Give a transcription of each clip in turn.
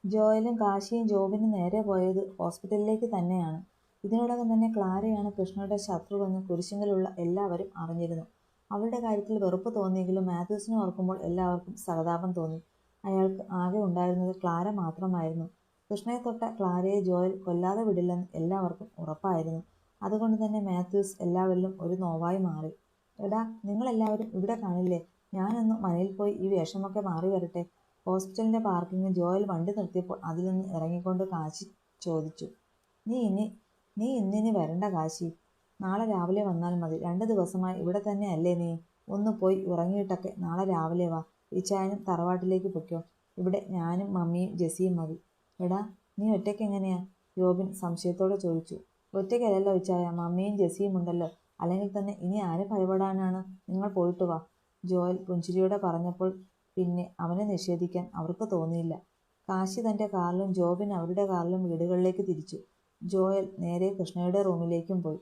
ജോയലും കാശിയും ജോബിനും നേരെ പോയത് ഹോസ്പിറ്റലിലേക്ക് തന്നെയാണ്. ഇതിനോടകം തന്നെ ക്ലാരയാണ് കൃഷ്ണയുടെ ശത്രുവെന്ന് കുരിശിങ്കലുള്ള എല്ലാവരും അറിഞ്ഞിരുന്നു. അവളുടെ കാര്യത്തിൽ വെറുപ്പ് തോന്നിയെങ്കിലും മാത്യൂസിനെ ഓർക്കുമ്പോൾ എല്ലാവർക്കും സഹതാപം തോന്നി. അയാൾക്ക് ആകെ ഉണ്ടായിരുന്നത് ക്ലാര മാത്രമായിരുന്നു. കൃഷ്ണയെ തൊട്ട ക്ലാരയെ ജോയൽ കൊല്ലാതെ വിടില്ലെന്ന് എല്ലാവർക്കും ഉറപ്പായിരുന്നു. അതുകൊണ്ട് തന്നെ മാത്യൂസ് എല്ലാവരിലും ഒരു നോവായി മാറി. എടാ, നിങ്ങളെല്ലാവരും ഇവിടെ കാണില്ലേ? ഞാനൊന്ന് മനയിൽ പോയി ഈ വേഷമൊക്കെ മാറി വരട്ടെ. ഹോസ്പിറ്റലിന്റെ പാർക്കിങ്ങിൽ ജോയൽ വണ്ടി നിർത്തിയപ്പോൾ അതിൽ നിന്ന് ഇറങ്ങിക്കൊണ്ട് കാശി ചോദിച്ചു. നീ ഇനി നീ ഇന്നിനി വരണ്ട കാശി. നാളെ രാവിലെ വന്നാൽ മതി. 2 ദിവസമായി ഇവിടെ തന്നെ അല്ലേ നീ? ഒന്ന് പോയി ഉറങ്ങിയിട്ടൊക്കെ നാളെ രാവിലെ വാ. ഇച്ചായനും തറവാട്ടിലേക്ക് പൊയ്ക്കോ. ഇവിടെ ഞാനും മമ്മിയും ജെസ്സിയും മതി. എടാ, നീ ഒറ്റയ്ക്ക് എങ്ങനെയാ? രോബിൻ സംശയത്തോടെ ചോദിച്ചു. ഒറ്റയ്ക്കല്ലല്ലോ ഇച്ചായ, മമ്മിയും ജെസ്സിയും ഉണ്ടല്ലോ. അല്ലെങ്കിൽ തന്നെ ഇനി ആരെ ഭയപ്പെടാനാണ്? നിങ്ങൾ പോയിട്ട് വാ. ജോയൽ പുഞ്ചിരിയോടെ പറഞ്ഞപ്പോൾ പിന്നെ അവനെ നിഷേധിക്കാൻ അവർക്ക് തോന്നിയില്ല. കാശി തന്റെ കാറിലും ജോബിൻ അവരുടെ കാറിലും വീടുകളിലേക്ക് തിരിച്ചു. ജോയൽ നേരെ കൃഷ്ണയുടെ റൂമിലേക്കും പോയി.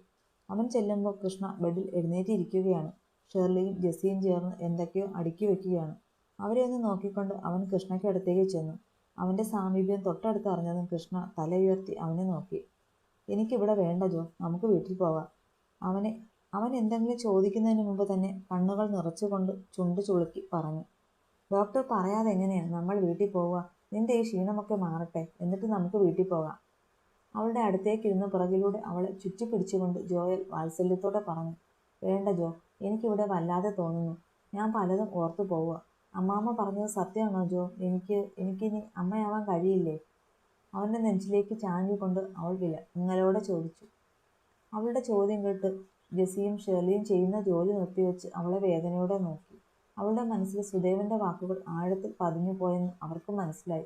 അവൻ ചെല്ലുമ്പോൾ കൃഷ്ണ ബെഡിൽ എഴുന്നേറ്റിരിക്കുകയാണ്. ഷെർലിയും ജെസ്സിയും ചേർന്ന് എന്തൊക്കെയോ അടുക്കി വെക്കുകയാണ്. അവരെ ഒന്ന് നോക്കിക്കൊണ്ട് അവൻ കൃഷ്ണയ്ക്ക് അടുത്തേക്ക് ചെന്നു. അവന്റെ സാമീപ്യം തൊട്ടടുത്ത് അറിഞ്ഞതും കൃഷ്ണ തല ഉയർത്തി അവനെ നോക്കി. എനിക്കിവിടെ വേണ്ട ജോ, നമുക്ക് വീട്ടിൽ പോകാം. അവൻ എന്തെങ്കിലും ചോദിക്കുന്നതിന് മുമ്പ് തന്നെ കണ്ണുകൾ നിറച്ചുകൊണ്ട് ചുണ്ട് ചുളുക്കി പറഞ്ഞു. ഡോക്ടർ പറയാതെ എങ്ങനെയാ നമ്മൾ വീട്ടിൽ പോവുക? നിന്റെ ഈ ക്ഷീണമൊക്കെ മാറട്ടെ, എന്നിട്ട് നമുക്ക് വീട്ടിൽ പോകാം. അവളുടെ അടുത്തേക്കിരുന്ന് പുറകിലൂടെ അവളെ ചുറ്റിപ്പിടിച്ചുകൊണ്ട് ജോയൽ വാത്സല്യത്തോടെ പറഞ്ഞു. വേണ്ട ജോ, എനിക്കിവിടെ വല്ലാതെ തോന്നുന്നു. ഞാൻ പലതും ഓർത്തു പോവുക. അമ്മാമ്മ പറഞ്ഞത് സത്യമാണോ ജോ? എനിക്കിനി അമ്മയാവാൻ കഴിയില്ലേ? അവന്റെ നെഞ്ചിലേക്ക് ചാഞ്ഞുകൊണ്ട് അവൾ വിങ്ങലോടെ ചോദിച്ചു. അവളുടെ ചോദ്യം കേട്ട് ജെസ്സിയും ഷേർലിയും ചെയ്യുന്ന ജോലി നിർത്തിവെച്ച് അവളെ വേദനയോടെ നോക്കി. അവളുടെ മനസ്സിൽ സുദേവന്റെ വാക്കുകൾ ആഴത്തിൽ പതിഞ്ഞു പോയെന്ന് അവർക്ക് മനസ്സിലായി.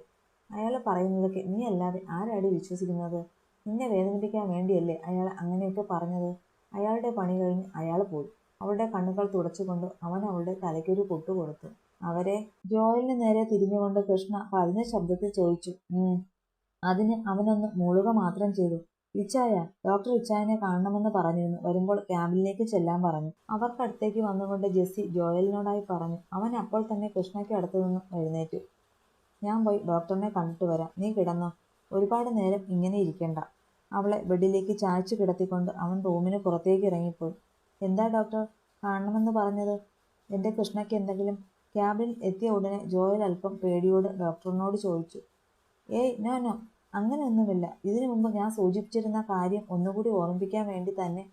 അയാൾ പറയുന്നതൊക്കെ നീ അല്ലാതെ ആരാടി വിശ്വസിക്കുന്നത്? നിന്നെ വേദനിപ്പിക്കാൻ വേണ്ടിയല്ലേ അയാൾ അങ്ങനെയൊക്കെ പറഞ്ഞത്? അയാളുടെ പണി കഴിഞ്ഞ് അയാൾ പോയി. അവളുടെ കണ്ണുകൾ തുടച്ചുകൊണ്ട് അവൻ അവളുടെ തലയ്ക്കൊരു കൊട്ടു കൊടുത്തു. അവരെ ജോയലിന് നേരെ തിരിഞ്ഞുകൊണ്ട് കൃഷ്ണ പതിഞ്ഞ ശബ്ദത്തിൽ ചോദിച്ചു. അതിന് അവനൊന്ന് മൂളുക മാത്രം ചെയ്തു. ഇച്ചായ, ഡോക്ടർ ഇച്ചായനെ കാണണമെന്ന് പറഞ്ഞിരുന്നു. വരുമ്പോൾ ക്യാബിനിലേക്ക് ചെല്ലാൻ പറഞ്ഞു. അവർക്കടുത്തേക്ക് വന്നുകൊണ്ട് ജെസ്സി ജോയലിനോടായി പറഞ്ഞു. അവൻ അപ്പോൾ തന്നെ കൃഷ്ണയ്ക്ക് അടുത്തു നിന്നും എഴുന്നേറ്റു. ഞാൻ പോയി ഡോക്ടറിനെ കണ്ടിട്ട് വരാം. നീ കിടന്നോ. ഒരുപാട് നേരം ഇങ്ങനെ ഇരിക്കണ്ട. അവളെ ബെഡിലേക്ക് ചായ്ച്ചു കിടത്തിക്കൊണ്ട് അവൻ റൂമിന് പുറത്തേക്ക് ഇറങ്ങിപ്പോയി. എന്താ ഡോക്ടർ കാണണമെന്ന് പറഞ്ഞത്? എന്റെ കൃഷ്ണയ്ക്ക് എന്തെങ്കിലും? ക്യാബിനിൽ എത്തിയ ഉടനെ ജോയൽ അല്പം പേടിയോട് ഡോക്ടറിനോട് ചോദിച്ചു. ഏയ് നോ നോ, അങ്ങനെയൊന്നുമില്ല. ഇതിനു മുമ്പ് ഞാൻ സൂചിപ്പിച്ചിരുന്ന കാര്യം ഒന്നുകൂടി ഓർമ്മിപ്പിക്കാൻ വേണ്ടി തന്നെ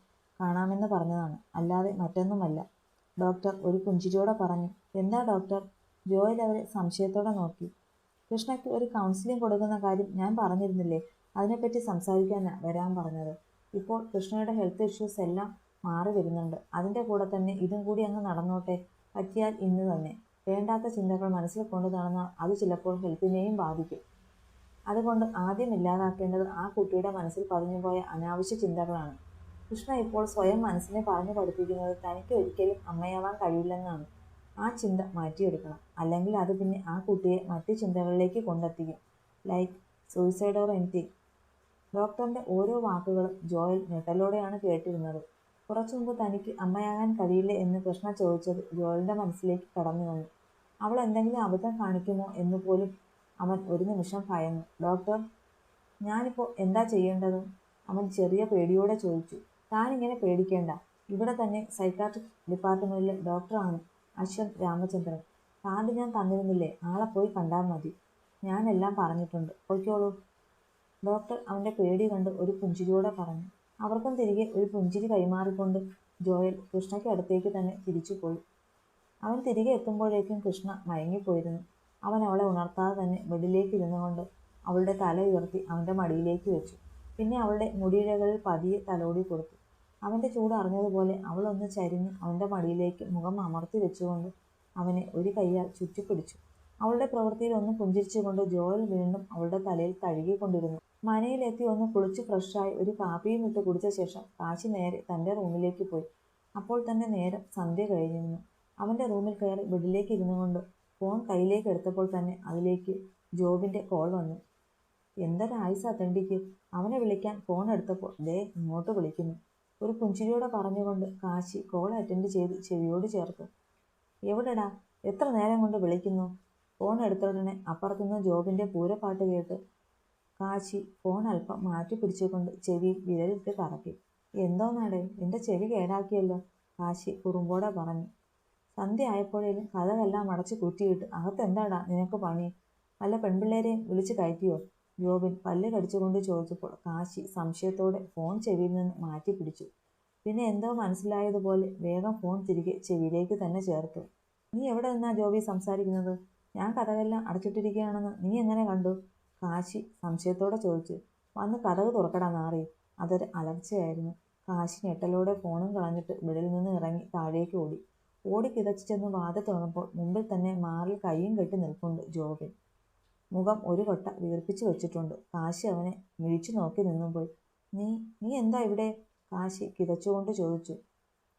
കാണാമെന്ന് പറഞ്ഞതാണ്, അല്ലാതെ മറ്റൊന്നുമല്ല. ഡോക്ടർ ഒരു പുഞ്ചിരിയോടെ പറഞ്ഞു. എന്താ ഡോക്ടർ? ജോയൽ അവരെ സംശയത്തോടെ നോക്കി. കൃഷ്ണയ്ക്ക് ഒരു കൗൺസിലിംഗ് കൊടുക്കുന്ന കാര്യം ഞാൻ പറഞ്ഞിരുന്നില്ലേ? അതിനെപ്പറ്റി സംസാരിക്കാനാ വരാൻ പറഞ്ഞത്. ഇപ്പോൾ കൃഷ്ണയുടെ ഹെൽത്ത് ഇഷ്യൂസ് എല്ലാം മാറി വരുന്നുണ്ട്. അതിൻ്റെ കൂടെ തന്നെ ഇതും കൂടി അങ്ങ് നടന്നോട്ടെ. പറ്റിയാൽ ഇന്ന് തന്നെ. വേണ്ടാത്ത ചിന്തകൾ മനസ്സിൽ കൊണ്ടു നടന്നാൽ അത് ചിലപ്പോൾ ഹെൽത്തിനെയും ബാധിക്കും. അതുകൊണ്ട് ആദ്യം ഇല്ലാതാക്കേണ്ടത് ആ കുട്ടിയുടെ മനസ്സിൽ പതിഞ്ഞുപോയ അനാവശ്യ ചിന്തകളാണ്. കൃഷ്ണ ഇപ്പോൾ സ്വയം മനസ്സിനെ പറഞ്ഞു പഠിപ്പിക്കുന്നത് തനിക്ക് ഒരിക്കലും അമ്മയാവാൻ കഴിയില്ലെന്നാണ്. ആ ചിന്ത മാറ്റിയെടുക്കണം. അല്ലെങ്കിൽ അത് പിന്നെ ആ കുട്ടിയെ മറ്റു ചിന്തകളിലേക്ക് കൊണ്ടെത്തിക്കും. Like suicide or anything. ഡോക്ടറിന്റെ ഓരോ വാക്കുകളും ജോയൽ ഞെട്ടലോടെയാണ് കേട്ടിരുന്നത്. കുറച്ചു മുമ്പ് തനിക്ക് അമ്മയാകാൻ കഴിയില്ലേ എന്ന് കൃഷ്ണ ചോദിച്ചത് ജോയലിന്റെ മനസ്സിലേക്ക് കടന്നു വന്നു. അവൾ എന്തെങ്കിലും അബദ്ധം കാണിക്കുമോ എന്ന് പോലും അവൻ ഒരു നിമിഷം ഭയന്നു. ഡോക്ടർ, ഞാനിപ്പോൾ എന്താ ചെയ്യേണ്ടത്? അവൻ ചെറിയ പേടിയോടെ ചോദിച്ചു. താനിങ്ങനെ പേടിക്കേണ്ട. ഇവിടെ തന്നെ സൈക്കാട്രിക് ഡിപ്പാർട്ട്മെന്റിലെ ഡോക്ടറാണ് അശ്വന്ത് രാമചന്ദ്രൻ. കാർഡ് ഞാൻ തന്നിരുന്നില്ലേ? നാളെ പോയി കണ്ടാൽ മതി. ഞാനെല്ലാം പറഞ്ഞിട്ടുണ്ട്. പൊയ്ക്കോളൂ. ഡോക്ടർ അവന്റെ പേടി കണ്ട് ഒരു പുഞ്ചിരിയോടെ പറഞ്ഞു. അവർക്കും തിരികെ ഒരു പുഞ്ചിരി കൈമാറിക്കൊണ്ട് ജോയൽ കൃഷ്ണയ്ക്ക് അടുത്തേക്ക് തന്നെ തിരിച്ചുപോയി. അവൻ തിരികെ എത്തുമ്പോഴേക്കും കൃഷ്ണ മയങ്ങിപ്പോയിരുന്നു. അവൻ അവളെ ഉണർത്താതെ തന്നെ ബെഡിലേക്ക് ഇരുന്നുകൊണ്ട് അവളുടെ തല ഉയർത്തി അവന്റെ മടിയിലേക്ക് വെച്ചു. പിന്നെ അവളുടെ മുടിയിഴകളിൽ പതിയെ തലോടി കൊടുത്തു. അവന്റെ ചൂട് അറിഞ്ഞതുപോലെ അവൾ ഒന്ന് ചരിഞ്ഞ് അവന്റെ മടിയിലേക്ക് മുഖം അമർത്തി വെച്ചുകൊണ്ട് അവനെ ഒരു കൈയാൽ ചുറ്റിപ്പിടിച്ചു. അവളുടെ പ്രവൃത്തിയിൽ ഒന്ന് പുഞ്ചിരിച്ചുകൊണ്ട് ജോയൽ വീണ്ടും അവളുടെ തലയിൽ തഴുകിക്കൊണ്ടിരുന്നു. മനയിലെത്തി ഒന്ന് കുളിച്ച് ഫ്രഷായി ഒരു കാപ്പിയും ഇട്ട് കുടിച്ച ശേഷം കാശി നേരെ തന്റെ റൂമിലേക്ക് പോയി. അപ്പോൾ തന്നെ നേരം സന്ധ്യ കഴിഞ്ഞിരുന്നു. അവന്റെ റൂമിൽ കയറി ബെഡിലേക്ക് ഇരുന്നുകൊണ്ട് ഫോൺ കയ്യിലേക്ക് എടുത്തപ്പോൾ തന്നെ അതിലേക്ക് ജോബിന്റെ കോൾ വന്നു. എന്തൊരായുസാ തെണ്ടിക്ക്. അവനെ വിളിക്കാൻ ഫോൺ എടുത്തപ്പോൾ ദേ ഇങ്ങോട്ട് വിളിക്കുന്നു. ഒരു പുഞ്ചിരിയോടെ പറഞ്ഞുകൊണ്ട് കാശി കോൾ അറ്റൻഡ് ചെയ്ത് ചെവിയോട് ചേർത്തു. എവിടെടാ? എത്ര നേരം കൊണ്ട് വിളിക്കുന്നു? ഫോൺ എടുത്തയുടനെ അപ്പുറത്തുനിന്ന് ജോബിൻ്റെ പൂരപ്പാട്ട് കേട്ട് കാശി ഫോൺ അല്പം മാറ്റി പിടിച്ചുകൊണ്ട് ചെവിയിൽ വിരലിട്ട് കറക്കി. എന്തോന്നാടേ, എൻ്റെ ചെവി കേടാക്കിയല്ലോ, കാശി കുറുമ്പോടെ പറഞ്ഞു. സന്ധ്യ ആയപ്പോഴേലും കഥകളെല്ലാം അടച്ചു കുറ്റിയിട്ട് അകത്തെന്താടാ നിനക്ക് പണി? വല്ല പെൺപിള്ളേരെയും വിളിച്ച് കയറ്റിയോ? ജോബിൻ പല്ല് കടിച്ചുകൊണ്ട് ചോദിച്ചപ്പോൾ കാശി സംശയത്തോടെ ഫോൺ ചെവിയിൽ നിന്ന് മാറ്റി പിടിച്ചു. പിന്നെ എന്തോ മനസ്സിലായതുപോലെ വേഗം ഫോൺ തിരികെ ചെവിയിലേക്ക് തന്നെ ചേർത്തു. നീ എവിടെ നിന്നാ ജോബി സംസാരിക്കുന്നത്? ഞാൻ കഥകളെല്ലാം അടച്ചിട്ടിരിക്കുകയാണെന്ന് നീ എങ്ങനെ കണ്ടു? കാശി സംശയത്തോടെ ചോദിച്ചു. വന്ന് കഥക് തുറക്കടാ നാറി. അതൊരു അലർച്ചയായിരുന്നു. കാശി ഞെട്ടലോടെ ഫോണും കളഞ്ഞിട്ട് ബെഡിൽ നിന്ന് ഇറങ്ങി താഴേക്ക് ഓടി. ഓടിക്കിതച്ചു ചെന്ന് വാതിൽ തുറന്നപ്പോൾ മുമ്പിൽ തന്നെ മാറിൽ കൈയും കെട്ടി നിൽപ്പുണ്ട് ജോബിൻ. മുഖം ഒരു കൊട്ട വീർപ്പിച്ചു വെച്ചിട്ടുണ്ട്. കാശി അവനെ മിഴിച്ചു നോക്കി നിന്നുപോയി. നീ നീ എന്താ ഇവിടെ? കാശി കിതച്ചുകൊണ്ട് ചോദിച്ചു.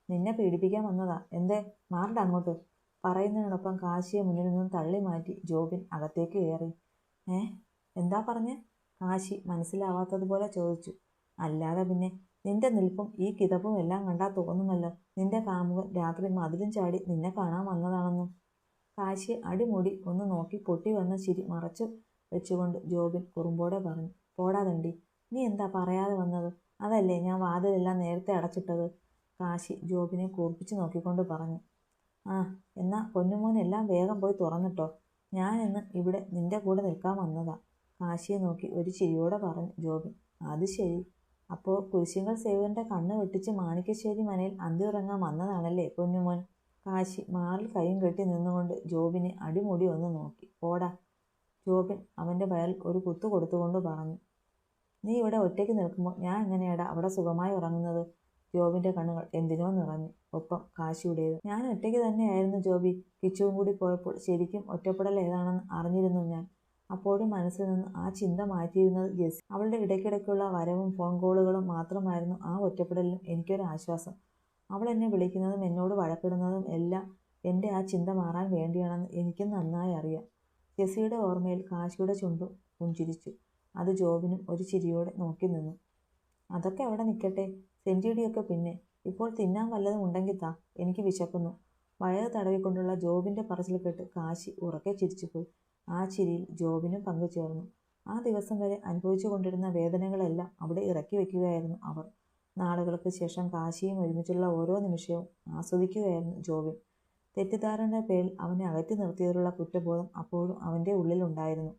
നിന്നെ പീഡിപ്പിക്കാൻ വന്നതാ. എന്തേ, മാറണ്ട അങ്ങോട്ട്. പറയുന്നതിനോടൊപ്പം കാശിയെ മുന്നിൽ നിന്നും തള്ളി മാറ്റി ജോബിൻ അകത്തേക്ക് കയറി. എന്താ പറഞ്ഞേ? കാശി മനസ്സിലാവാത്തതുപോലെ ചോദിച്ചു. അല്ലാതെ പിന്നെ, നിന്റെ നിൽപ്പും ഈ കിതപ്പും എല്ലാം കണ്ടാൽ തോന്നുമല്ലോ നിന്റെ കാമുകൻ രാത്രി മതിലും ചാടി നിന്നെ കാണാൻ വന്നതാണെന്നും. കാശിയെ അടിമുടി ഒന്ന് നോക്കി പൊട്ടി വന്ന ചിരി മറച്ചു വെച്ചുകൊണ്ട് ജോബിൻ കുറുമ്പോടെ പറഞ്ഞു. പോടാ തണ്ടി, നീ എന്താ പറയാതെ വന്നത്? അതല്ലേ ഞാൻ വാതിലെല്ലാം നേരത്തെ അടച്ചിട്ടത്. കാശി ജോബിനെ കൂർപ്പിച്ച് നോക്കിക്കൊണ്ട് പറഞ്ഞു. ആ, എന്നാ പൊന്നുമോൻ എല്ലാം വേഗം പോയി തുറന്നിട്ടോ. ഞാൻ ഇന്ന് ഇവിടെ നിന്റെ കൂടെ നിൽക്കാൻ വന്നതാ. കാശിയെ നോക്കി ഒരു ചിരിയോടെ പറഞ്ഞു ജോബിൻ. അത് ശരി, അപ്പോൾ കുരിശിങ്കൽ സേവകന്റെ കണ്ണ് വെട്ടിച്ച് മാണിക്കശ്ശേരി മനയിൽ അന്തി ഉറങ്ങാൻ വന്നതാണല്ലേ പൊന്നുമോൻ? കാശി മാറിൽ കൈയും കെട്ടി നിന്നുകൊണ്ട് ജോബിനെ അടിമുടി ഒന്ന് നോക്കി. പോടാ. ജോബിൻ അവൻ്റെ വയറിൽ ഒരു കുത്തു കൊടുത്തുകൊണ്ട് പറഞ്ഞു. നീ ഇവിടെ ഒറ്റയ്ക്ക് നിൽക്കുമ്പോൾ ഞാൻ എങ്ങനെയാടാ അവിടെ സുഖമായി ഉറങ്ങുന്നത്? ജോബിൻ്റെ കണ്ണുകൾ എന്തിനോ നിറഞ്ഞു. ഒപ്പം കാശിയുടേത്. ഞാൻ ഒറ്റയ്ക്ക് തന്നെയായിരുന്നു ജോബി. കിച്ചുവും കൂടി പോയപ്പോൾ ശരിക്കും ഒറ്റപ്പെടൽ ഏതാണെന്ന് അറിഞ്ഞിരുന്നു ഞാൻ. അപ്പോഴും മനസ്സിൽ നിന്ന് ആ ചിന്ത മാറ്റിയിരുന്നത് ജെസ്സി. അവളുടെ ഇടയ്ക്കിടയ്ക്കുള്ള വരവും ഫോൺ കോളുകളും മാത്രമായിരുന്നു ആ ഒറ്റപ്പെടലിലും എനിക്കൊരു ആശ്വാസം. അവൾ എന്നെ വിളിക്കുന്നതും എന്നോട് വഴക്കിടുന്നതും എല്ലാം എൻ്റെ ആ ചിന്ത മാറാൻ വേണ്ടിയാണെന്ന് എനിക്കും നന്നായി അറിയാം. ജെസ്സിയുടെ ഓർമ്മയിൽ കാശിയുടെ ചുണ്ടും പുഞ്ചിരിച്ചു. അത് ജോബിനും ഒരു ചിരിയോടെ നോക്കി നിന്നു. അതൊക്കെ അവിടെ നിൽക്കട്ടെ, സെഞ്ചുറിയൊക്കെ പിന്നെ. ഇപ്പോൾ തിന്നാൻ വല്ലതും ഉണ്ടെങ്കിൽ താ, എനിക്ക് വിശക്കുന്നു. വയറ് തടവിക്കൊണ്ടുള്ള ജോബിൻ്റെ പറച്ചിൽ കേട്ട് കാശി ഉറക്കെ ചിരിച്ചുപോയി. ആ ചിരിയിൽ ജോബിനും പങ്കുചേർന്നു. ആ ദിവസം വരെ അനുഭവിച്ചു കൊണ്ടിരുന്ന വേദനകളെല്ലാം അവിടെ ഇറക്കി വയ്ക്കുകയായിരുന്നു അവർ. നാളുകൾക്ക് ശേഷം കാശിയും ഒരുമിച്ചുള്ള ഓരോ നിമിഷവും ആസ്വദിക്കുകയായിരുന്നു ജോബിൻ. തെറ്റിദ്ധാരണയുടെ പേരിൽ അവനെ അകറ്റി നിർത്തിയതിലുള്ള കുറ്റബോധം അപ്പോഴും അവൻ്റെ ഉള്ളിലുണ്ടായിരുന്നു.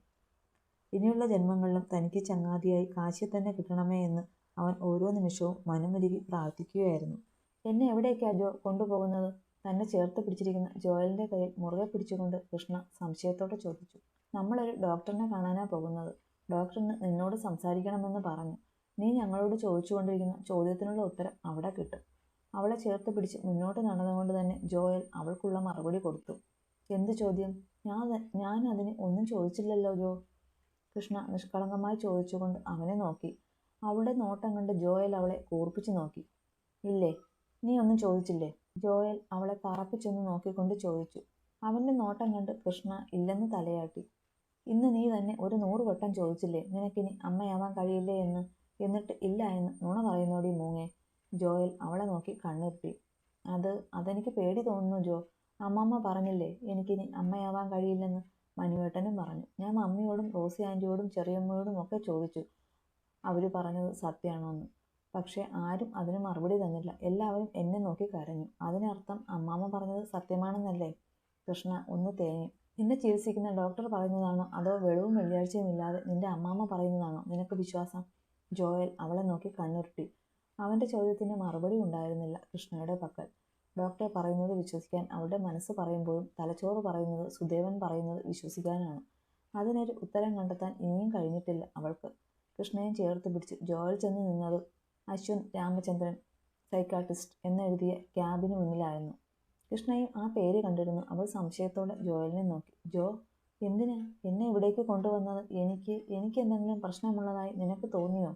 ഇനിയുള്ള ജന്മങ്ങളിലും തനിക്ക് ചങ്ങാതിയായി കാശിയെ തന്നെ കിട്ടണമേ എന്ന് അവൻ ഓരോ നിമിഷവും മനമുരുകി പ്രാർത്ഥിക്കുകയായിരുന്നു. എന്നെ എവിടേക്കാ ജോ കൊണ്ടുപോകുന്നത്? തന്നെ ചേർത്ത് പിടിച്ചിരിക്കുന്ന ജോയലിൻ്റെ കയ്യിൽ മുറുകെ പിടിച്ചുകൊണ്ട് കൃഷ്ണ സംശയത്തോടെ ചോദിച്ചു. നമ്മളൊരു ഡോക്ടറിനെ കാണാനാണ് പോകുന്നത്. ഡോക്ടറിന് നിന്നോട് സംസാരിക്കണമെന്ന് പറഞ്ഞു. നീ ഞങ്ങളോട് ചോദിച്ചുകൊണ്ടിരിക്കുന്ന ചോദ്യത്തിനുള്ള ഉത്തരം അവിടെ കിട്ടും. അവളെ ചേർത്ത് പിടിച്ച് മുന്നോട്ട് നടന്നുകൊണ്ട് തന്നെ ജോയൽ അവൾക്കുള്ള മറുപടി കൊടുത്തു. എന്ത് ചോദ്യം? ഞാൻ അതിന് ഒന്നും ചോദിച്ചില്ലല്ലോ ജോ. കൃഷ്ണ നിഷ്കളങ്കമായി ചോദിച്ചുകൊണ്ട് അവനെ നോക്കി. അവളുടെ നോട്ടം കണ്ട് ജോയൽ അവളെ കൂർപ്പിച്ചു നോക്കി. ഇല്ലേ, നീ ഒന്നും ചോദിച്ചില്ലേ? ജോയൽ അവളെ പറപ്പിച്ചൊന്ന് നോക്കിക്കൊണ്ട് ചോദിച്ചു. അവൻ്റെ നോട്ടം കണ്ട് കൃഷ്ണ ഇല്ലെന്ന് തലയാട്ടി. ഇന്ന് നീ തന്നെ ഒരു 100 വട്ടം ചോദിച്ചില്ലേ നിനക്കിനി അമ്മയാവാൻ കഴിയില്ലേ എന്ന്? എന്നിട്ട് ഇല്ല എന്ന് നുണ പറയുന്നോടി മൂങ്ങേ. ജോയൽ അവളെ നോക്കി കണ്ണുരുട്ടി. അതെനിക്ക് പേടി തോന്നുന്നു ജോ. അമ്മമ്മ പറഞ്ഞില്ലേ എനിക്കിനി അമ്മയാവാൻ കഴിയില്ലെന്ന്? മനുവേട്ടനും പറഞ്ഞു. ഞാൻ മമ്മിയോടും റോസി ആൻറ്റിയോടും ചെറിയമ്മയോടും ഒക്കെ ചോദിച്ചു അവർ പറഞ്ഞത് സത്യമാണോ എന്ന്. പക്ഷേ ആരും അതിന് മറുപടി തന്നില്ല. എല്ലാവരും എന്നെ നോക്കി കരഞ്ഞു. അതിനർത്ഥം അമ്മാമ്മ പറഞ്ഞത് സത്യമാണെന്നല്ലേ? കൃഷ്ണ ഒന്ന് തേങ്ങി. നിന്നെ ചികിത്സിക്കുന്ന ഡോക്ടർ പറയുന്നതാണോ അതോ വെളിവും വെള്ളിയാഴ്ചയും ഇല്ലാതെ നിന്റെ അമ്മാമ്മ പറയുന്നതാണോ നിനക്ക് വിശ്വാസം? ജോയൽ അവളെ നോക്കി കണ്ണുരുട്ടി. അവൻ്റെ ചോദ്യത്തിന് മറുപടി ഉണ്ടായിരുന്നില്ല കൃഷ്ണയുടെ പക്കൽ. ഡോക്ടർ പറയുന്നത് വിശ്വസിക്കാൻ അവളുടെ മനസ്സ് പറയുമ്പോഴും തലച്ചോറ് പറയുന്നത് സുദേവൻ പറയുന്നത് വിശ്വസിക്കാനാണ്. അതിനൊരു ഉത്തരം കണ്ടെത്താൻ ഇനിയും കഴിഞ്ഞിട്ടില്ല അവൾക്ക്. കൃഷ്ണയെ ചേർത്ത് പിടിച്ച് ജോയൽ ചെന്ന് നിന്നത് അശ്വന്ത് രാമചന്ദ്രൻ സൈക്കാട്രിസ്റ്റ് എന്നെഴുതിയ ക്യാബിന് മുന്നിലായിരുന്നു. കൃഷ്ണയും ആ പേര് കണ്ടിരുന്നു. അവൾ സംശയത്തോടെ ജോയലിനെ നോക്കി. ജോ, എന്തിനാ എന്നെ ഇവിടേക്ക് കൊണ്ടുവന്നത്? എനിക്ക് എന്തെങ്കിലും പ്രശ്നമുള്ളതായി നിനക്ക് തോന്നിയോ?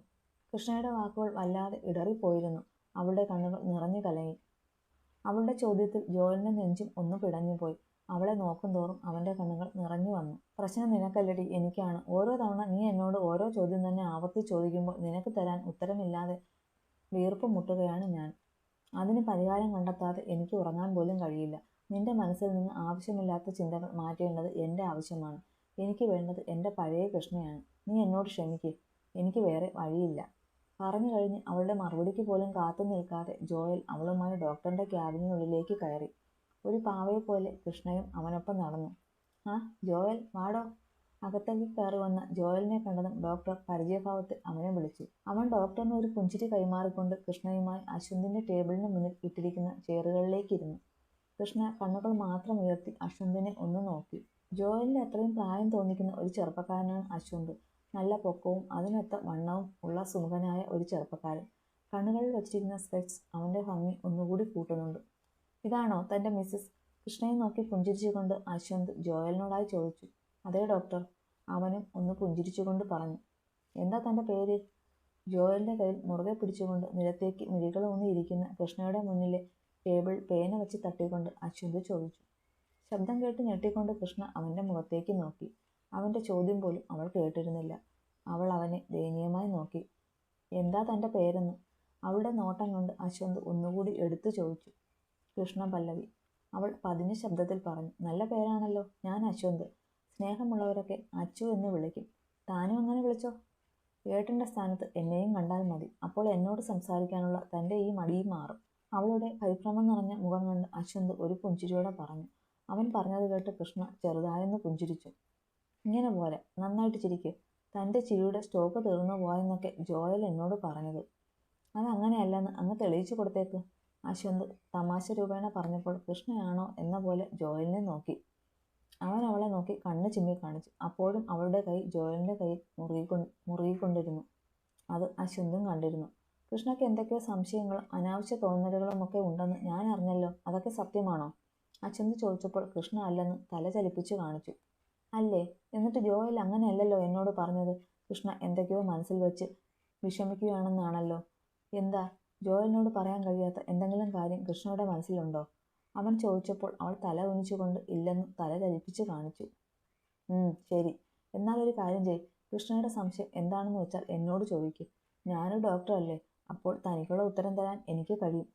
കൃഷ്ണയുടെ വാക്കുകൾ വല്ലാതെ ഇടറിപ്പോയിരുന്നു. അവളുടെ കണ്ണുകൾ നിറഞ്ഞു കലങ്ങി. അവളുടെ ചോദ്യത്തിൽ ജോയലിൻ്റെ നെഞ്ചും ഒന്ന് പിടഞ്ഞുപോയി. അവളെ നോക്കും തോറും അവൻ്റെ കണ്ണുകൾ നിറഞ്ഞു വന്നു. പ്രശ്നം നിനക്കല്ലടി, എനിക്കാണ്. ഓരോ തവണ നീ എന്നോട് ഓരോ ചോദ്യം തന്നെ ആവർത്തിച്ച് ചോദിക്കുമ്പോൾ നിനക്ക് തരാൻ ഉത്തരമില്ലാതെ വീർപ്പ് മുട്ടുകയാണ് ഞാൻ. അതിന് പരിഹാരം കണ്ടെത്താതെ എനിക്ക് ഉറങ്ങാൻ പോലും കഴിയില്ല. നിന്റെ മനസ്സിൽ നിന്ന് ആവശ്യമില്ലാത്ത ചിന്തകൾ മാറ്റേണ്ടത് എൻ്റെ ആവശ്യമാണ്. എനിക്ക് വേണ്ടത് എൻ്റെ പഴയ കൃഷ്ണയാണ്. നീ എന്നോട് ക്ഷമിക്ക്. എനിക്ക് വേറെ വഴിയില്ല. പറഞ്ഞു കഴിഞ്ഞ് അവളുടെ മറുപടിക്ക് പോലും കാത്തു നിൽക്കാതെ ജോയൽ അവളുമായി ഡോക്ടറിന്റെ ക്യാബിനുള്ളിലേക്ക് കയറി. ഒരു പാവയെപ്പോലെ കൃഷ്ണയും അവനൊപ്പം നടന്നു. ആ ജോയൽ, വാടോ. അകത്തേക്ക് കയറി വന്ന ജോയലിനെ കണ്ടതും ഡോക്ടർ പരിചയഭാവത്തിൽ അവനെ വിളിച്ചു. അവൻ ഡോക്ടറിന് ഒരു പുഞ്ചിരി കൈമാറിക്കൊണ്ട് കൃഷ്ണയുമായി അശ്വന്തിന്റെ ടേബിളിന് മുന്നിൽ ഇട്ടിരിക്കുന്ന ചെയറുകളിലേക്ക് ഇരുന്നു. കൃഷ്ണ കണ്ണുകൾ മാത്രം ഉയർത്തി അശ്വന്തിനെ ഒന്ന് നോക്കി. ജോയലിന്റെ അത്രയും പ്രായം തോന്നിക്കുന്ന ഒരു ചെറുപ്പക്കാരനാണ് അശ്വന്ത്. നല്ല പൊക്കവും അതിനൊത്ത വണ്ണവും ഉള്ള സുമുഖനായ ഒരു ചെറുപ്പക്കാരൻ. കണ്ണുകളിൽ വച്ചിരിക്കുന്ന സ്പെക്സ് അവന്റെ ഭംഗി ഒന്നുകൂടി കൂട്ടുന്നുണ്ട്. ഇതാണോ തന്റെ മിസ്സസ്? കൃഷ്ണയെ നോക്കി പുഞ്ചിരിച്ചുകൊണ്ട് അശ്വന്ത് ജോയലിനോടായി ചോദിച്ചു. അതെ ഡോക്ടർ, അവനും ഒന്ന് പുഞ്ചിരിച്ചുകൊണ്ട് പറഞ്ഞു. എന്താ തന്റെ പേര്? ജോയലിന്റെ കയ്യിൽ മുറുകെ പിടിച്ചുകൊണ്ട് നിലത്തേക്ക് മിഴികളൂന്നി ഇരിക്കുന്ന കൃഷ്ണയുടെ മുന്നിലെ ടേബിൾ പേന വെച്ച് തട്ടിക്കൊണ്ട് അശ്വന്ത് ചോദിച്ചു. ശബ്ദം കേട്ട് ഞെട്ടിക്കൊണ്ട് കൃഷ്ണ അവന്റെ മുഖത്തേക്ക് നോക്കി. അവന്റെ ചോദ്യം പോലും അവൾ കേട്ടിരുന്നില്ല. അവൾ അവനെ ദയനീയമായി നോക്കി. എന്താ തന്റെ പേരെന്ന് അവളുടെ നോട്ടം കൊണ്ട് അശ്വന്ത് ഒന്നുകൂടി എടുത്തു ചോദിച്ചു. കൃഷ്ണ പല്ലവി. അവൾ പതിഞ്ഞ ശബ്ദത്തിൽ പറഞ്ഞു. നല്ല പേരാണല്ലോ. ഞാൻ അശ്വന്ത്. സ്നേഹമുള്ളവരൊക്കെ അച്ചു എന്ന് വിളിക്കും. താനും അങ്ങനെ വിളിച്ചോ? ഏട്ടൻ്റെ സ്ഥാനത്ത് എന്നെയും കണ്ടാൽ മതി. അപ്പോൾ എന്നോട് സംസാരിക്കാനുള്ള തൻ്റെ ഈ മടിയും മാറും. അവളുടെ പരിഭ്രമം നിറഞ്ഞ മുഖം കണ്ട് അശ്വന്ത് ഒരു പുഞ്ചിരിയോടെ പറഞ്ഞു. അവൻ പറഞ്ഞത് കേട്ട് കൃഷ്ണ ചെറുതായൊന്ന് പുഞ്ചിരിച്ചു. ഇങ്ങനെ പോലെ നന്നായിട്ട് ചിരിക്ക്. തൻ്റെ ചിരിയുടെ സ്റ്റോക്ക് തീർന്നു പോയെന്നൊക്കെ ജോയൽ എന്നോട് പറഞ്ഞത്. അതങ്ങനെയല്ലെന്ന് അങ്ങ് തെളിയിച്ചു കൊടുത്തേക്ക്. അശ്വന്ത് തമാശ രൂപേണ പറഞ്ഞപ്പോൾ കൃഷ്ണയാണോ എന്ന പോലെ ജോയലിനെ നോക്കി. അവൻ അവളെ നോക്കി കണ്ണ് ചിമ്മി കാണിച്ചു. അപ്പോഴും അവളുടെ കൈ ജോയലിന്റെ കയ്യിൽ മുറുകിക്കൊണ്ടിരുന്നു. അത് അശ്വന്തും കണ്ടിരുന്നു. കൃഷ്ണയ്ക്ക് എന്തൊക്കെയോ സംശയങ്ങളും അനാവശ്യ തോന്നലുകളും ഒക്കെ ഉണ്ടെന്ന് ഞാൻ അറിഞ്ഞല്ലോ. അതൊക്കെ സത്യമാണോ? അശ്വന്ത് ചോദിച്ചപ്പോൾ കൃഷ്ണ അല്ലെന്ന് തല ചലിപ്പിച്ചു കാണിച്ചു. അല്ലേ? എന്നിട്ട് ജോയൽ അങ്ങനെയല്ലല്ലോ എന്നോട് പറഞ്ഞത്. കൃഷ്ണ എന്തൊക്കെയോ മനസ്സിൽ വെച്ച് വിഷമിക്കുകയാണെന്നാണല്ലോ. എന്താ? ജോയലിനോട് പറയാൻ കഴിയാത്ത എന്തെങ്കിലും കാര്യം കൃഷ്ണയുടെ മനസ്സിലുണ്ടോ? അവൻ ചോദിച്ചപ്പോൾ അവൾ തല കുനിച്ചുകൊണ്ട് ഇല്ലെന്ന് തല ചലിപ്പിച്ച് കാണിച്ചു. ശരി. എന്നാൽ ഒരു കാര്യം ചെയ്യ്. കൃഷ്ണയുടെ സംശയം എന്താണെന്ന് വെച്ചാൽ എന്നോട് ചോദിക്ക്. ഞാനൊരു ഡോക്ടറല്ലേ. അപ്പോൾ തനിക്കുള്ള ഉത്തരം തരാൻ എനിക്ക് കഴിയും.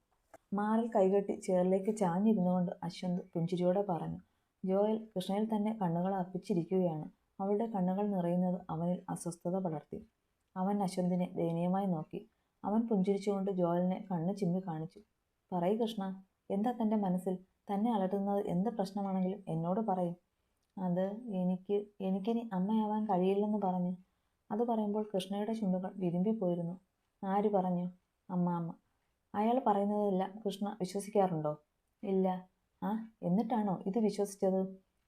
മാറിൽ കൈകെട്ടി ചെയറിലേക്ക് ചാഞ്ഞിരുന്നുകൊണ്ട് അശ്വന്ത് പുഞ്ചിരിയോടെ പറഞ്ഞു. ജോയൽ കൃഷ്ണയിൽ തന്നെ കണ്ണുകൾ അർപ്പിച്ചിരിക്കുകയാണ്. അവളുടെ കണ്ണുകൾ നിറയുന്നത് അവനിൽ അസ്വസ്ഥത പടർത്തി. അവൻ അശ്വന്തിനെ ദയനീയമായി നോക്കി. അവൻ പുഞ്ചിരിച്ചുകൊണ്ട് ജോയലിനെ കണ്ണ് ചിമ്മി കാണിച്ചു. പറയ് കൃഷ്ണ, എന്താ തൻ്റെ മനസ്സിൽ? തന്നെ അലട്ടുന്നത് എന്ത് പ്രശ്നമാണെങ്കിലും എന്നോട് പറയും. അത് എനിക്കിനി അമ്മയാവാൻ കഴിയില്ലെന്ന് പറഞ്ഞ്. അത് പറയുമ്പോൾ കൃഷ്ണയുടെ ചുണ്ടുകൾ വിരുമ്പിപ്പോയിരുന്നു. ആര് പറഞ്ഞു? അമ്മാമ്മ. അയാൾ പറയുന്നതെല്ലാം കൃഷ്ണ വിശ്വസിക്കാറുണ്ടോ? ഇല്ല. ആ, എന്നിട്ടാണോ ഇത് വിശ്വസിച്ചത്?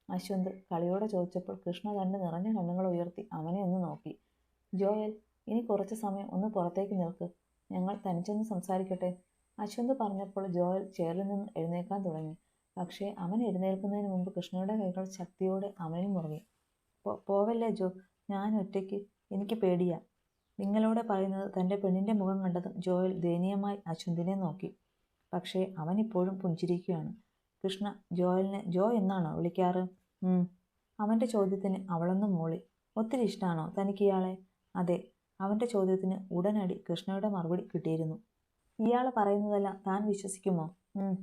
അശ്വന്ത് കളിയോടെ ചോദിച്ചപ്പോൾ കൃഷ്ണ തൻ്റെ നിറഞ്ഞ കണ്ണുകൾ ഉയർത്തി അവനെ ഒന്ന് നോക്കി. ജോയൽ, ഇനി കുറച്ച് സമയം ഒന്ന് പുറത്തേക്ക് നിൽക്ക്. ഞങ്ങൾ തനിച്ചൊന്ന് സംസാരിക്കട്ടെ. അശ്വന്ത് പറഞ്ഞപ്പോൾ ജോയൽ ചെയറിൽ നിന്ന് എഴുന്നേൽക്കാൻ തുടങ്ങി. പക്ഷേ അവൻ എഴുന്നേൽക്കുന്നതിന് മുമ്പ് കൃഷ്ണയുടെ കൈകൾ ശക്തിയോടെ അവനിൽ മുറുകി. പോവല്ലേ ജോ, ഞാൻ ഒറ്റയ്ക്ക്. എനിക്ക് പേടിയാ. നിങ്ങളോട് പറയുന്നത് തൻ്റെ പെണ്ണിൻ്റെ മുഖം കണ്ടതും ജോയൽ ദയനീയമായി അശ്വന്തിനെ നോക്കി. പക്ഷേ അവൻ ഇപ്പോഴും പുഞ്ചിരിക്കുകയാണ്. കൃഷ്ണ ജോയലിനെ ജോ എന്നാണോ വിളിക്കാറ്? അവൻ്റെ ചോദ്യത്തിന് അവളൊന്ന് മൂളി. ഒത്തിരി ഇഷ്ടമാണോ തനിക്ക് ഇയാളെ? അതെ. അവൻ്റെ ചോദ്യത്തിന് ഉടനടി കൃഷ്ണയുടെ മറുപടി കിട്ടിയിരുന്നു. ഇയാൾ പറയുന്നതെല്ലാം താൻ വിശ്വസിക്കുമോ?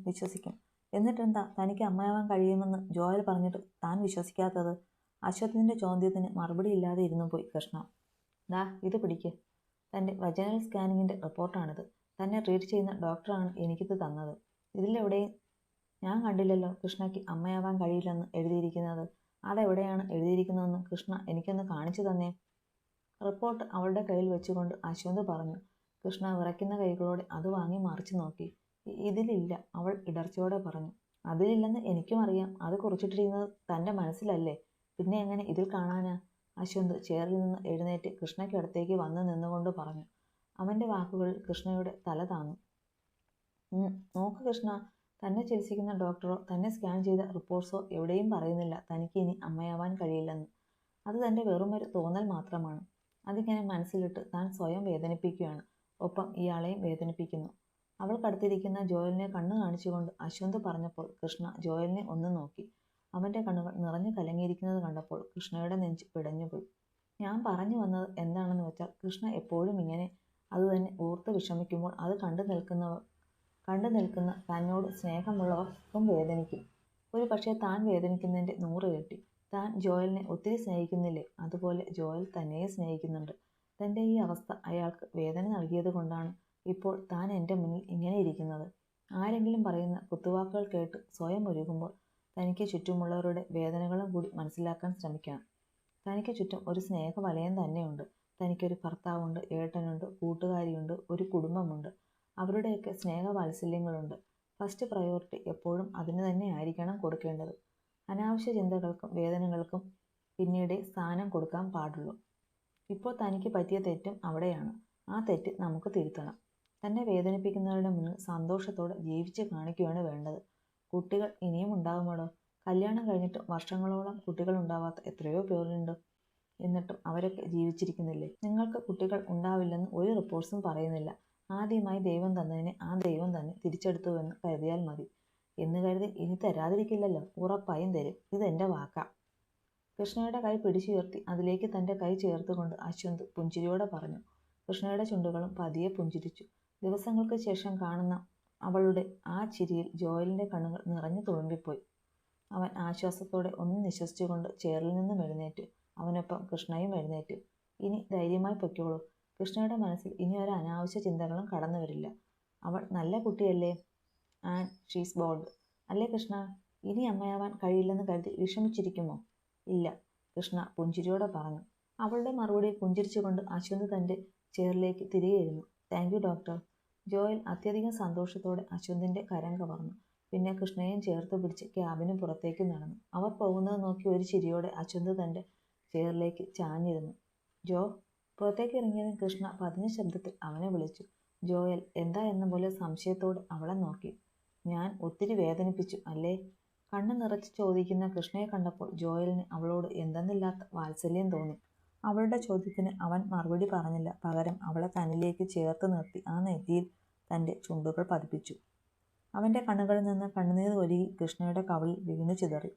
വിശ്വസിക്കും. എന്നിട്ടെന്താ തനിക്ക് അമ്മയാവാൻ കഴിയുമെന്ന് ജോയൽ പറഞ്ഞിട്ട് താൻ വിശ്വസിക്കാത്തത്? അശ്വത്തിൻ്റെ ചോദ്യത്തിന് മറുപടി ഇല്ലാതെ ഇരുന്നു പോയി കൃഷ്ണ. ദാ ഇത് പിടിക്ക്. തൻ്റെ വജനൽ സ്കാനിങ്ങിൻ്റെ റിപ്പോർട്ടാണിത്. തന്നെ ട്രീറ്റ് ചെയ്യുന്ന ഡോക്ടറാണ് എനിക്കിത് തന്നത്. ഇതിലെവിടെയും ഞാൻ കണ്ടില്ലല്ലോ കൃഷ്ണയ്ക്ക് അമ്മയാവാൻ കഴിയില്ലെന്ന് എഴുതിയിരിക്കുന്നത്. അതെവിടെയാണ് എഴുതിയിരിക്കുന്നതെന്ന് കൃഷ്ണ എനിക്കൊന്ന് കാണിച്ചു തന്നേ. റിപ്പോർട്ട് അവളുടെ കയ്യിൽ വെച്ചുകൊണ്ട് അശ്വന്ത് പറഞ്ഞു. കൃഷ്ണ വിറയ്ക്കുന്ന കൈകളോടെ അത് വാങ്ങി മറിച്ചു നോക്കി. ഇതിലില്ല, അവൾ ഇടർച്ചയോടെ പറഞ്ഞു. അതിലില്ലെന്ന് എനിക്കും അറിയാം. അത് കുറിച്ചിട്ടിരിക്കുന്നത് തൻ്റെ മനസ്സിലല്ലേ. പിന്നെ എങ്ങനെ ഇതിൽ കാണാനാ? അശ്വന്ത് ചെയറിൽ നിന്ന് എഴുന്നേറ്റ് കൃഷ്ണയ്ക്കടുത്തേക്ക് വന്നു നിന്നുകൊണ്ട് പറഞ്ഞു. അവൻ്റെ വാക്കുകളിൽ കൃഷ്ണയുടെ തല താന്നു. നോക്ക് കൃഷ്ണ, തന്നെ ചികിത്സിക്കുന്ന ഡോക്ടറോ തന്നെ സ്കാൻ ചെയ്ത റിപ്പോർട്ട്സോ എവിടെയും പറയുന്നില്ല തനിക്ക് ഇനി അമ്മയാവാൻ കഴിയില്ലെന്ന്. അത് തൻ്റെ വെറുമൊരു തോന്നൽ മാത്രമാണ്. അതിങ്ങനെ മനസ്സിലിട്ട് താൻ സ്വയം വേദനിപ്പിക്കുകയാണ്. ഒപ്പം ഇയാളെയും വേദനിപ്പിക്കുന്നു. അവൾക്കടുത്തിരിക്കുന്ന ജോയലിനെ കണ്ണു കാണിച്ചുകൊണ്ട് അശ്വന്ത് പറഞ്ഞപ്പോൾ കൃഷ്ണ ജോയലിനെ ഒന്ന് നോക്കി. അവൻ്റെ കണ്ണുകൾ നിറഞ്ഞു കലങ്ങിയിരിക്കുന്നത് കണ്ടപ്പോൾ കൃഷ്ണയുടെ നെഞ്ച് പിടഞ്ഞുപോയി. ഞാൻ പറഞ്ഞു വന്നത് എന്താണെന്ന് വെച്ചാൽ കൃഷ്ണ എപ്പോഴും ഇങ്ങനെ അതുതന്നെ ഓർത്ത് വിഷമിക്കുമ്പോൾ അത് കണ്ടു നിൽക്കുന്ന തന്നോട് സ്നേഹമുള്ളവർക്കും വേദനിക്കും. ഒരു പക്ഷേ താൻ വേദനിക്കുന്നതിൻ്റെ 100 ഇരട്ടി. താൻ ജോയലിനെ ഒത്തിരി സ്നേഹിക്കുന്നില്ലേ? അതുപോലെ ജോയൽ തന്നെയെ സ്നേഹിക്കുന്നുണ്ട്. തൻ്റെ ഈ അവസ്ഥ അയാൾക്ക് വേദന നൽകിയത് കൊണ്ടാണ് ഇപ്പോൾ താൻ എൻ്റെ മുന്നിൽ ഇങ്ങനെ ഇരിക്കുന്നത്. ആരെങ്കിലും പറയുന്ന കുത്തുവാക്കുകൾ കേട്ട് സ്വയം ഒരുങ്ങുമ്പോൾ തനിക്ക് ചുറ്റുമുള്ളവരുടെ വേദനകളും കൂടി മനസ്സിലാക്കാൻ ശ്രമിക്കണം. തനിക്ക് ചുറ്റും ഒരു സ്നേഹവലയം തന്നെയുണ്ട്. തനിക്കൊരു ഭർത്താവുണ്ട്, ഏട്ടനുണ്ട്, കൂട്ടുകാരിയുണ്ട്, ഒരു കുടുംബമുണ്ട്. അവരുടെയൊക്കെ സ്നേഹവാത്സല്യങ്ങളുണ്ട്. ഫസ്റ്റ് പ്രയോറിറ്റി എപ്പോഴും അതിന് തന്നെ ആയിരിക്കണം കൊടുക്കേണ്ടത്. അനാവശ്യ ചിന്തകൾക്കും വേദനകൾക്കും പിന്നീടേ സ്ഥാനം കൊടുക്കാൻ പാടുള്ളൂ. ഇപ്പോൾ തനിക്ക് പറ്റിയ തെറ്റും അവിടെയാണ്. ആ തെറ്റ് നമുക്ക് തിരുത്തണം. തന്നെ വേദനിപ്പിക്കുന്നവരുടെ മുന്നിൽ സന്തോഷത്തോടെ ജീവിച്ച് കാണിക്കുകയാണ് വേണ്ടത്. കുട്ടികൾ ഇനിയും ഉണ്ടാകുമോടോ? കല്യാണം കഴിഞ്ഞിട്ട് വർഷങ്ങളോളം കുട്ടികൾ ഉണ്ടാവാത്ത എത്രയോ പേരുണ്ട്. എന്നിട്ടും അവരൊക്കെ ജീവിച്ചിരിക്കുന്നില്ലേ? നിങ്ങൾക്ക് കുട്ടികൾ ഉണ്ടാവില്ലെന്ന് ഒരു റിപ്പോർട്ട്സും പറയുന്നില്ല. ആദ്യമായി ദൈവം തന്നതിനെ ആ ദൈവം തന്നെ തിരിച്ചെടുത്തുവെന്ന് കരുതിയാൽ മതി. എന്ന് കരുതി ഇനി തരാതിരിക്കില്ലല്ലോ. ഉറപ്പായും തരും. ഇതെൻ്റെ വാക്കാ. കൃഷ്ണയുടെ കൈ പിടിച്ചുയർത്തി അതിലേക്ക് തൻ്റെ കൈ ചേർത്തുകൊണ്ട് അശ്വന്ത് പുഞ്ചിരിയോടെ പറഞ്ഞു. കൃഷ്ണയുടെ ചുണ്ടുകളും പതിയെ പുഞ്ചിരിച്ചു. ദിവസങ്ങൾക്ക് ശേഷം കാണുന്ന അവളുടെ ആ ചിരിയിൽ ജോയലിൻ്റെ കണ്ണുകൾ നിറഞ്ഞു തുളുമ്പിപ്പോയി. അവൻ ആശ്വാസത്തോടെ ഒന്ന് നിശ്വസിച്ചുകൊണ്ട് ചെയറിൽ നിന്നും എഴുന്നേറ്റു. അവനൊപ്പം കൃഷ്ണയും എഴുന്നേറ്റു. ഇനി ധൈര്യമായി പൊയ്ക്കോളൂ. കൃഷ്ണയുടെ മനസ്സിൽ ഇനി ഒരു അനാവശ്യ ചിന്തകളും കടന്നു വരില്ല. അവൾ നല്ല കുട്ടിയല്ലേ? And she's bold. അല്ലേ കൃഷ്ണ? ഇനി അമ്മയാവാൻ കഴിയില്ലെന്ന് കരുതി വിഷമിച്ചിരിക്കുമോ? ഇല്ല, കൃഷ്ണ പുഞ്ചിരിയോടെ പറഞ്ഞു. അവളുടെ മറുപടി പുഞ്ചിരിച്ചുകൊണ്ട് അശ്വന്ത് തൻ്റെ ചെയറിലേക്ക് തിരികെ ഇരുന്നു. Thank you doctor. ജോയൽ അത്യധികം സന്തോഷത്തോടെ അശ്വന്തിൻ്റെ കരം കവർന്നു. പിന്നെ കൃഷ്ണയെയും ചേർത്ത് പിടിച്ച് ക്യാബിന് പുറത്തേക്ക് നടന്നു. അവർ പോകുന്നത് നോക്കി ഒരു ചിരിയോടെ അശ്വന്ത് തൻ്റെ ചെയറിലേക്ക് ചാഞ്ഞിരുന്നു. ജോ. പുറത്തേക്ക് ഇറങ്ങിയതും കൃഷ്ണ പതിഞ്ഞ ശബ്ദത്തിൽ അവനെ വിളിച്ചു. ജോയൽ എന്താ എന്ന പോലെ സംശയത്തോടെ അവളെ നോക്കി. ഞാൻ ഒത്തിരി വേദനിപ്പിച്ചു അല്ലേ? കണ്ണു നിറച്ച് ചോദിക്കുന്ന കൃഷ്ണയെ കണ്ടപ്പോൾ ജോയലിന് അവളോട് എന്തെന്നില്ലാത്ത വാത്സല്യം തോന്നി. അവളുടെ ചോദ്യത്തിന് അവൻ മറുപടി പറഞ്ഞില്ല. പകരം അവളെ തന്നിലേക്ക് ചേർത്ത് നിർത്തി ആ നെറ്റിയിൽ തൻ്റെ ചുണ്ടുകൾ പതിപ്പിച്ചു. അവൻ്റെ കണ്ണുകളിൽ നിന്ന് കണ്ണുനീർ ഒഴുകി കൃഷ്ണയുടെ കവിളിൽ വീണു ചിതറി.